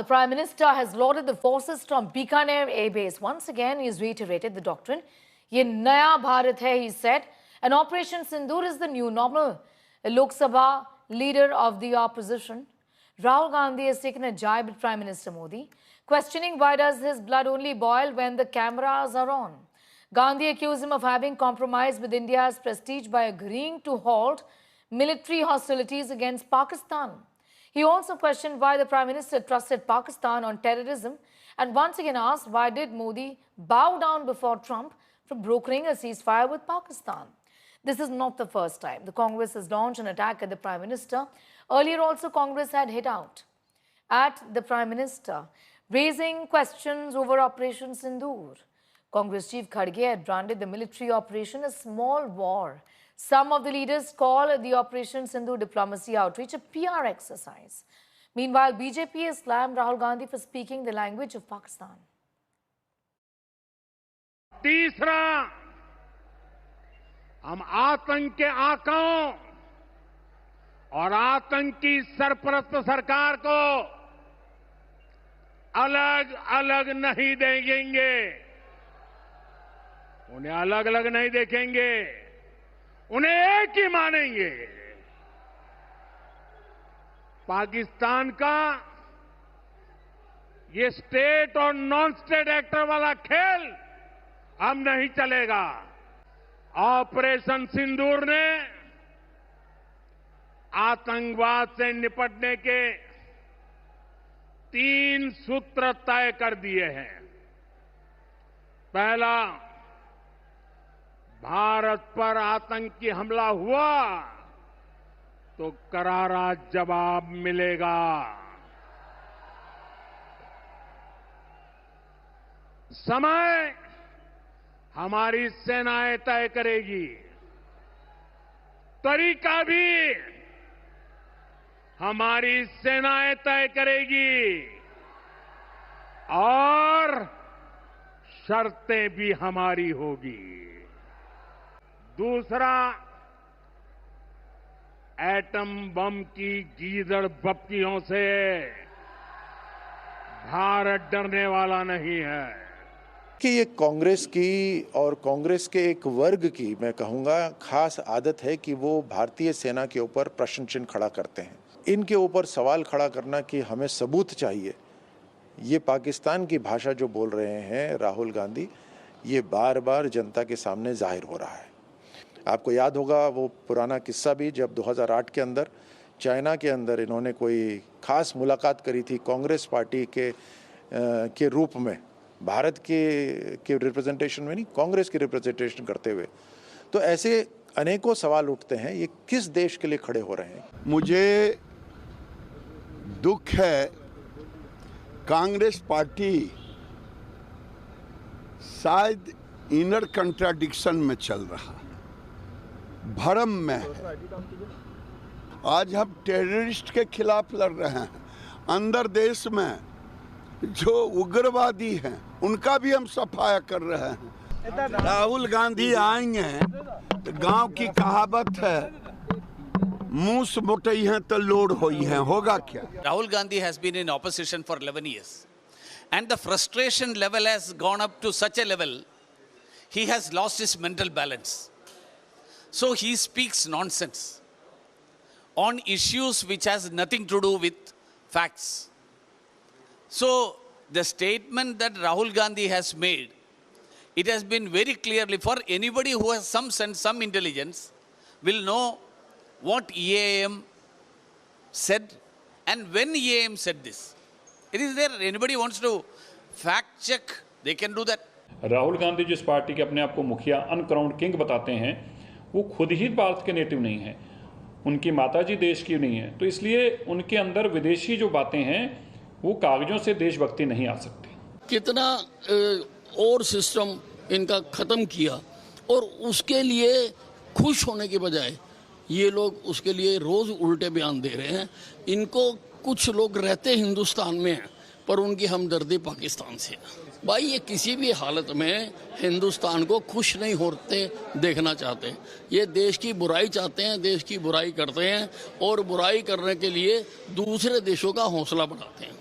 the Prime Minister has lauded the forces from Bikaner Air Base. Once again, he has reiterated the doctrine. Ye Naya Bharat hai, he said. And Operation Sindoor is the new normal. The Lok Sabha leader of the opposition, Rahul Gandhi, has taken a jibe at Prime Minister Modi, questioning why does his blood only boil when the cameras are on. Gandhi accused him of having compromised with India's prestige by agreeing to halt military hostilities against Pakistan. He also questioned why the Prime Minister trusted Pakistan on terrorism and once again asked why did Modi bow down before Trump for brokering a ceasefire with Pakistan. This is not the first time the Congress has launched an attack at the Prime Minister. Earlier also, Congress had hit out at the Prime Minister, raising questions over Operation Sindoor. Congress Chief Kharge had branded the military operation a small war. Some of the leaders call the Operation Sindoor diplomacy outreach a PR exercise. Meanwhile, BJP has slammed Rahul Gandhi for speaking the language of Pakistan. तीसरा, हम आतंक के आकाओं और आतंकी सरपरस्त सरकार को अलग अलग नहीं देखेंगे, उन्हें अलग अलग नहीं देखेंगे, उन्हें एक ही मानेंगे। पाकिस्तान का ये स्टेट और नॉन स्टेट एक्टर वाला खेल अब नहीं चलेगा। ऑपरेशन सिंदूर ने आतंकवाद से निपटने के 3 सूत्र तय कर दिए हैं। पहला, भारत पर आतंकी हमला हुआ तो करारा जवाब मिलेगा। समय हमारी सेनाएं तय करेगी, तरीका भी हमारी सेनाएं तय करेगी और शर्तें भी हमारी होगी। दूसरा, एटम बम की गीदड़ बप्तियों से भारत डरने वाला नहीं है कि ये कांग्रेस की और कांग्रेस के एक वर्ग की, मैं कहूँगा, खास आदत है कि वो भारतीय सेना के ऊपर प्रश्न चिन्ह खड़ा करते हैं। इनके ऊपर सवाल खड़ा करना कि हमें सबूत चाहिए, ये पाकिस्तान की भाषा जो बोल रहे हैं राहुल गांधी, ये बार बार जनता के सामने जाहिर हो रहा है। आपको याद होगा वो पुराना किस्सा भी, जब 2008 के अंदर चाइना के अंदर इन्होंने कोई खास मुलाकात करी थी कांग्रेस पार्टी के रूप में, भारत के रिप्रेजेंटेशन में नहीं, कांग्रेस की रिप्रेजेंटेशन करते हुए। तो ऐसे अनेकों सवाल उठते हैं, ये किस देश के लिए खड़े हो रहे हैं। मुझे दुख है, कांग्रेस पार्टी शायद इनर कंट्राडिक्शन में चल रहा, भरम में है। आज हम टेररिस्ट के खिलाफ लड़ रहे हैं, अंदर देश में जो उग्रवादी हैं उनका भी हम सफाया कर रहे हैं। राहुल गांधी आएंगे तो गांव की कहावत है, मूस मोटई है तो लोड होई है, होगा क्या? Rahul Gandhi has been in opposition for 11 years and the frustration level has gone up to such a level, he has lost his mental balance. So he speaks nonsense on issues which has nothing to do with facts. So the statement that Rahul Gandhi has made, it has been very clearly, for anybody who has some sense, some intelligence, will know what EAM said and when EAM said this. It is there. Anybody wants to fact check, they can do that. Rahul Gandhi जिस party के अपने आप को मुखिया uncrowned king बताते हैं, वो खुद ही भारत के नेटिव नहीं हैं, उनकी माताजी देश की नहीं है, तो इसलिए उनके अंदर विदेशी जो बातें हैं वो कागजों से देशभक्ति नहीं आ सकती। कितना और सिस्टम इनका खत्म किया और उसके लिए खुश होने के बजाय ये लोग उसके लिए रोज उल्टे बयान दे रहे हैं। इनको कुछ लोग रहते हिंदुस्तान में हैं पर उनकी हमदर्दी पाकिस्तान से है। भाई, ये किसी भी हालत में हिंदुस्तान को खुश नहीं होते देखना चाहते, ये देश की बुराई चाहते हैं, देश की बुराई करते हैं और बुराई करने के लिए दूसरे देशों का हौसला बढ़ाते हैं।